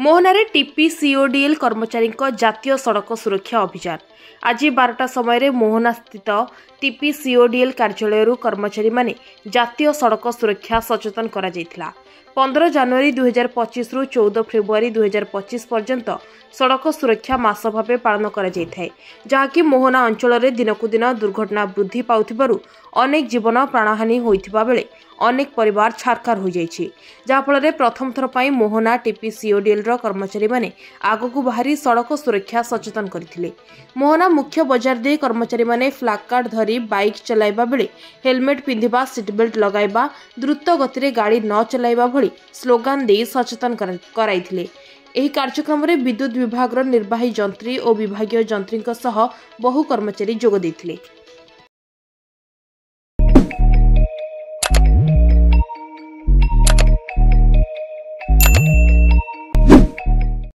मोहनारे TPCODL कर्मचारी जातीय सड़क सुरक्षा अभियान आज 12टा समय मोहना स्थित टीपीसीओडीएल कार्यालय कर्मचारी माने जातीय सड़क सुरक्षा सचेतन करा 15 जनवरी 2025 रु 14 फेब्रुआरी 2025 पर्यंत सड़क सुरक्षा मास भाव पालन करा जहाँकि मोहना अंचल में दिनकू दिन दुर्घटना वृद्धि पाउथिबारु अनेक जीवन प्राणहानि होइथिबा बेले अनेक परिवार छारखार हो जाइछि जहाँफल प्रथम थर पर मोहना टीपीसीओडीएल कर्मचारी माने आगकू बाहरी सड़क सुरक्षा सचेतन करथिले। मोहना मुख्य बजार दे कर्मचारी माने फ्लैग कार्ड धरी बाइक चलाइबा बेले हेलमेट पिंधिबा, सीट बेल्ट लगाइबा, द्रुत गति गाड़ी न चलाइबा भली स्लोगान दे सचेतन कराइथिले। एही कार्यक्रम में विद्युत विभाग निर्वाही जंत्री और विभागीय जंत्री बहु कर्मचारी जोग देथिले।